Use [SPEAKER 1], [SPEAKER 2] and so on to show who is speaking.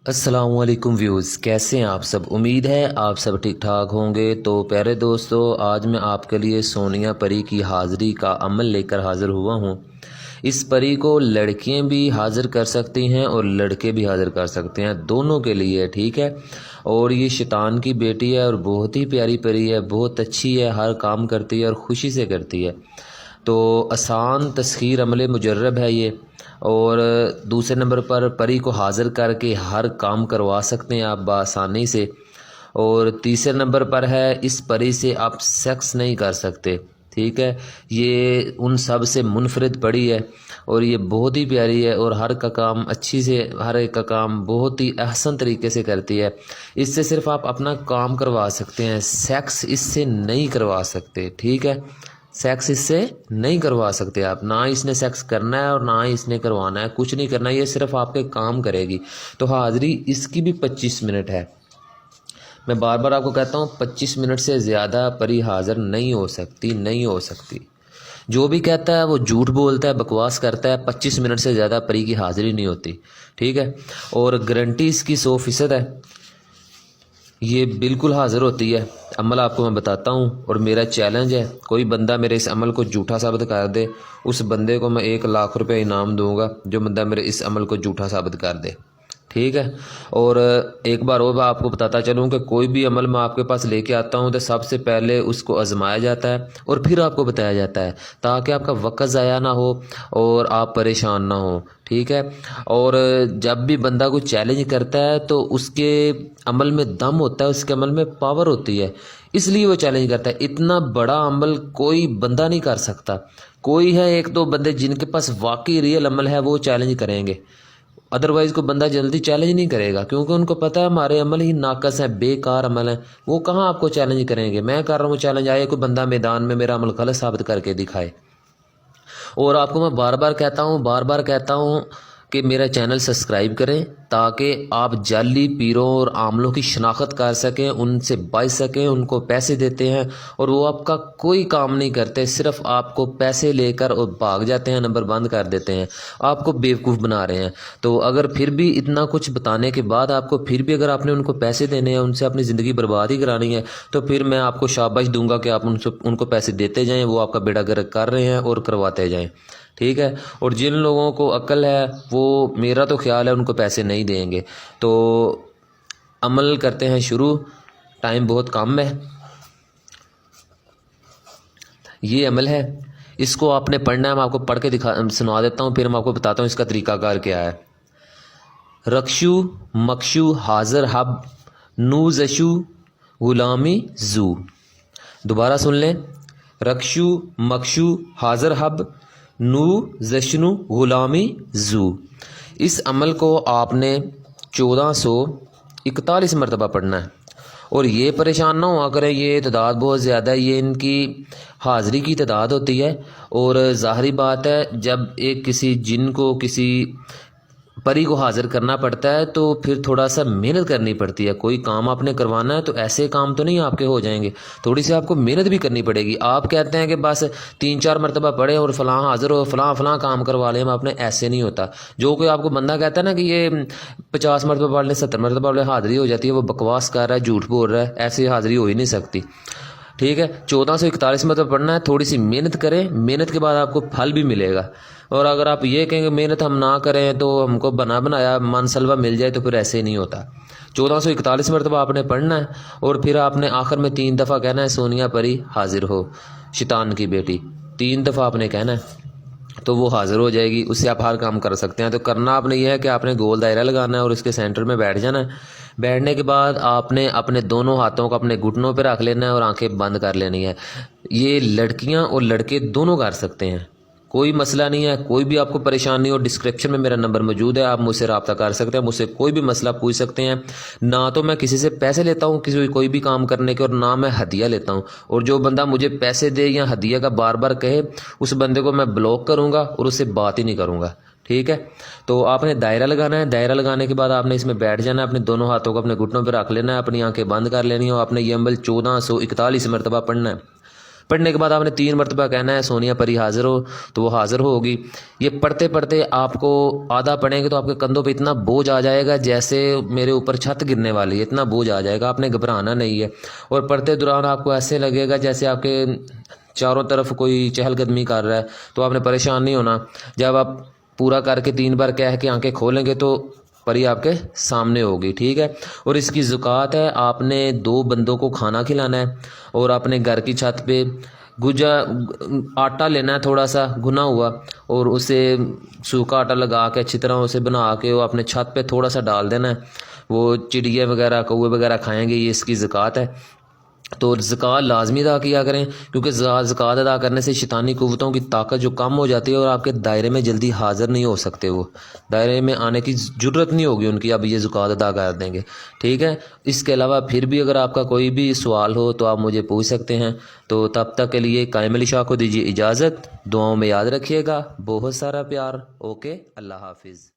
[SPEAKER 1] अस्सलाम वालेकुम व्यूज़, कैसे हैं आप सब। उम्मीद है आप सब ठीक ठाक होंगे। तो प्यारे दोस्तों, आज मैं आपके लिए सोनिया परी की हाज़िरी का अमल लेकर हाज़िर हुआ हूँ। इस परी को लड़कियां भी हाज़िर कर सकती हैं और लड़के भी हाज़िर कर सकते हैं, दोनों के लिए, ठीक है। और ये शैतान की बेटी है और बहुत ही प्यारी परी है, बहुत अच्छी है, हर काम करती है और ख़ुशी से करती है। तो आसान तस्खीर अमल मुजर्रब है ये। और दूसरे नंबर पर परी को हाज़िर करके हर काम करवा सकते हैं आप बआसानी से। और तीसरे नंबर पर है, इस परी से आप सेक्स नहीं कर सकते, ठीक है। ये उन सब से मुनफरिद परी है और ये बहुत ही प्यारी है और हर का काम अच्छी से, हर एक का काम बहुत ही अहसन तरीके से करती है। इससे सिर्फ आप अपना काम करवा सकते हैं, सेक्स इससे नहीं करवा सकते, ठीक है। सेक्स इससे नहीं करवा सकते आप, ना इसने सेक्स करना है और ना ही इसने करवाना है, कुछ नहीं करना, ये सिर्फ आपके काम करेगी। तो हाज़िरी इसकी भी 25 मिनट है। मैं बार बार आपको कहता हूँ 25 मिनट से ज़्यादा परी हाज़िर नहीं हो सकती, नहीं हो सकती। जो भी कहता है वो झूठ बोलता है, बकवास करता है। 25 मिनट से ज़्यादा परी की हाज़िरी नहीं होती, ठीक है। और गारंटी इसकी 100% है, ये बिल्कुल हाज़िर होती है। अमल आपको मैं बताता हूँ और मेरा चैलेंज है, कोई बंदा मेरे इस अमल को झूठा साबित कर दे, उस बंदे को मैं 1 लाख रुपए इनाम दूंगा, जो बंदा मेरे इस अमल को झूठा साबित कर दे, ठीक है। और एक बार और मैं आपको बताता चलूँ कि कोई भी अमल मैं आपके पास लेके आता हूँ तो सबसे पहले उसको आजमाया जाता है और फिर आपको बताया जाता है, ताकि आपका वक़्त ज़ाया ना हो और आप परेशान ना हो, ठीक है। और जब भी बंदा कोई चैलेंज करता है तो उसके अमल में दम होता है, उसके अमल में पावर होती है, इसलिए वो चैलेंज करता है। इतना बड़ा अमल कोई बंदा नहीं कर सकता। कोई है एक दो बंदे जिनके पास वाकई रियल अमल है, वो चैलेंज करेंगे, अदरवाइज़ को बंदा जल्दी चैलेंज नहीं करेगा, क्योंकि उनको पता है हमारे अमल ही नाकस है, बेकार अमल है। वो कहाँ आपको चैलेंज करेंगे। मैं कर रहा हूँ चैलेंज, आए कोई बंदा मैदान में मेरा अमल गलत साबित करके दिखाए। और आपको मैं बार बार कहता हूँ कि मेरा चैनल सब्सक्राइब करें, ताकि आप जाली पीरों और आमलों की शनाख्त कर सकें, उनसे बच सकें। उनको पैसे देते हैं और वो आपका कोई काम नहीं करते, सिर्फ आपको पैसे लेकर और भाग जाते हैं, नंबर बंद कर देते हैं, आपको बेवकूफ़ बना रहे हैं। तो अगर फिर भी इतना कुछ बताने के बाद आपको फिर भी अगर आपने उनको पैसे देने हैं, उनसे अपनी ज़िंदगी बर्बाद ही करानी है, तो फिर मैं आपको शाबाश दूंगा कि आप उनको पैसे देते जाएँ, वो आपका बेड़ा गर्क कर रहे हैं और करवाते जाएँ, ठीक है। और जिन लोगों को अक्ल है वो, मेरा तो ख्याल है, उनको पैसे नहीं देंगे। तो अमल करते हैं शुरू, टाइम बहुत कम है। ये अमल है, इसको आपने पढ़ना है। मैं आपको पढ़ के सुना देता हूँ, फिर मैं आपको बताता हूँ इसका तरीकाकार क्या है। रक्षु मक्षु हाज़र हब नूजशु गुलामी जू। दोबारा सुन लें, रक्षु मक्षु हाज़र हब नू जश्नु गुलामी जू। इस अमल को आपने 1441 मरतबा पढ़ना है। और ये परेशान ना हुआ करें, ये तादाद बहुत ज़्यादा है, ये इनकी हाज़िरी की तादाद होती है। और ज़ाहरी बात है, जब एक किसी जिन को, किसी परी को हाज़िर करना पड़ता है तो फिर थोड़ा सा मेहनत करनी पड़ती है। कोई काम आपने करवाना है तो ऐसे काम तो नहीं आपके हो जाएंगे, थोड़ी सी आपको मेहनत भी करनी पड़ेगी। आप कहते हैं कि बस 3-4 मरतबा पढ़े और फलां हाज़िर हो, फलां काम करवा लें आपने, ऐसे नहीं होता। जो कोई आपको बंदा कहता है ना कि ये 50 मरतबा पढ़ लें, 70 मरतबा पढ़ लें, हाज़िरी हो जाती है, वो बकवास कर रहा है, झूठ बोल रहा है, ऐसी हाज़िरी हो ही नहीं सकती, ठीक है। 1441 मतलब पढ़ना है, थोड़ी सी मेहनत करें, मेहनत के बाद आपको फल भी मिलेगा। और अगर आप ये कहेंगे मेहनत हम ना करें तो हमको बना बनाया मनसलवा मिल जाए, तो फिर ऐसे ही नहीं होता। 1441 मरतबा आपने पढ़ना है और फिर आपने आखिर में 3 दफ़ा कहना है, सोनिया परी हाजिर हो शैतान की बेटी। 3 दफ़ा आपने कहना है तो वो हाज़िर हो जाएगी, उससे आप हर काम कर सकते हैं। तो करना आपने ये है कि आपने गोल दायरा लगाना है और इसके सेंटर में बैठ जाना है। बैठने के बाद आपने अपने दोनों हाथों को अपने घुटनों पर रख लेना है और आंखें बंद कर लेनी है। ये लड़कियां और लड़के दोनों कर सकते हैं, कोई मसला नहीं है। कोई भी आपको परेशानी हो, डिस्क्रिप्शन में मेरा नंबर मौजूद है, आप मुझसे रब्ता कर सकते हैं, मुझसे कोई भी मसला पूछ सकते हैं। ना तो मैं किसी से पैसे लेता हूँ किसी कोई भी काम करने के, और ना मैं हदिया लेता हूँ। और जो बंदा मुझे पैसे दे या हदिया का बार बार कहे, उस बंदे को मैं ब्लॉक करूँगा और उससे बात ही नहीं करूँगा, ठीक है। तो आपने दायरा लगाना है, दायरा लगाने के बाद आपने इसमें बैठ जाना है, अपने दोनों हाथों को अपने घुटनों पर रख लेना है, अपनी आंखें बंद कर लेनी है और आपने ये अमल 1441 मरतबा पढ़ना है। پڑھنے کے بعد آپ نے 3 مرتبہ کہنا ہے سونیا پری حاضر ہو، تو وہ حاضر ہوگی۔ یہ پڑھتے پڑھتے آپ کو آدھا پڑھیں گے تو آپ کے کندھوں پہ اتنا بوجھ آ جائے گا جیسے میرے اوپر چھت گرنے والی ہے، اتنا بوجھ آ جائے گا، آپ نے گھبرانا نہیں ہے۔ اور پڑھتے دوران آپ کو ایسے لگے گا جیسے آپ کے چاروں طرف کوئی چہل قدمی کر رہا ہے، تو آپ نے پریشان نہیں ہونا۔ جب آپ پورا کر کے 3 بار کہہ کے آنکھیں کھولیں گے تو پری آپ کے سامنے ہوگی، ٹھیک ہے۔ اور اس کی زکوٰۃ ہے، آپ نے 2 بندوں کو کھانا کھلانا ہے اور اپنے گھر کی چھت پہ آٹا لینا ہے تھوڑا سا گنا ہوا، اور اسے سوکھا آٹا لگا کے اچھی طرح اسے بنا کے وہ اپنے چھت پہ تھوڑا سا ڈال دینا ہے۔ وہ چڑیا وغیرہ کوے وغیرہ کھائیں گے، یہ اس کی زکوٰۃ ہے۔ تو زکوٰۃ لازمی ادا کیا کریں، کیونکہ زکوٰۃ ادا کرنے سے شیطانی قوتوں کی طاقت جو کم ہو جاتی ہے اور آپ کے دائرے میں جلدی حاضر نہیں ہو سکتے، وہ دائرے میں آنے کی ضرورت نہیں ہوگی ان کی، اب یہ زکوٰۃ ادا کر دیں گے، ٹھیک ہے۔ اس کے علاوہ پھر بھی اگر آپ کا کوئی بھی سوال ہو تو آپ مجھے پوچھ سکتے ہیں۔ تو تب تک کے لیے قائم علی شاہ کو دیجیے اجازت، دعاؤں میں یاد رکھیے گا، بہت سارا پیار، اوکے، اللہ حافظ۔